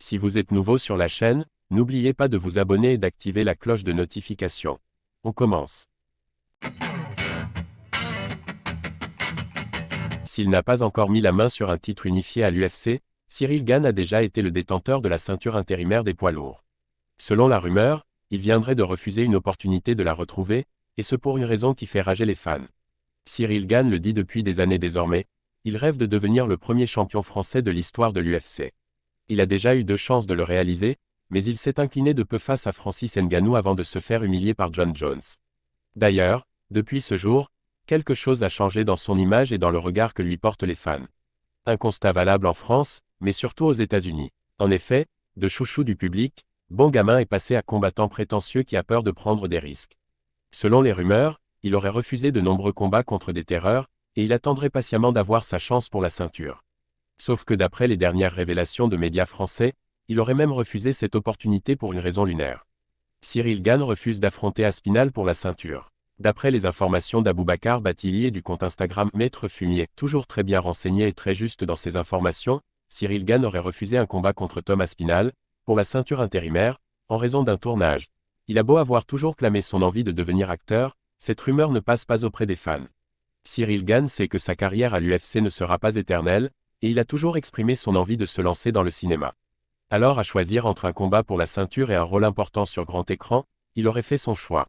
Si vous êtes nouveau sur la chaîne, n'oubliez pas de vous abonner et d'activer la cloche de notification. On commence. S'il n'a pas encore mis la main sur un titre unifié à l'UFC, Ciryl Gane a déjà été le détenteur de la ceinture intérimaire des poids lourds. Selon la rumeur, il viendrait de refuser une opportunité de la retrouver, et ce pour une raison qui fait rager les fans. Ciryl Gane le dit depuis des années désormais, il rêve de devenir le premier champion français de l'histoire de l'UFC. Il a déjà eu 2 chances de le réaliser, mais il s'est incliné de peu face à Francis Ngannou avant de se faire humilier par Jon Jones. D'ailleurs, depuis ce jour, quelque chose a changé dans son image et dans le regard que lui portent les fans. Un constat valable en France, mais surtout aux États-Unis. En effet, de chouchou du public, bon gamin est passé à combattant prétentieux qui a peur de prendre des risques. Selon les rumeurs, il aurait refusé de nombreux combats contre des terreurs, et il attendrait patiemment d'avoir sa chance pour la ceinture. Sauf que d'après les dernières révélations de médias français, il aurait même refusé cette opportunité pour une raison lunaire. Ciryl Gane refuse d'affronter Aspinall pour la ceinture. D'après les informations d'Aboubacar Bathily et du compte Instagram Maître Fumier, toujours très bien renseigné et très juste dans ses informations, Ciryl Gane aurait refusé un combat contre Tom Aspinall, pour la ceinture intérimaire, en raison d'un tournage. Il a beau avoir toujours clamé son envie de devenir acteur, cette rumeur ne passe pas auprès des fans. Ciryl Gane sait que sa carrière à l'UFC ne sera pas éternelle, et il a toujours exprimé son envie de se lancer dans le cinéma. Alors à choisir entre un combat pour la ceinture et un rôle important sur grand écran, il aurait fait son choix.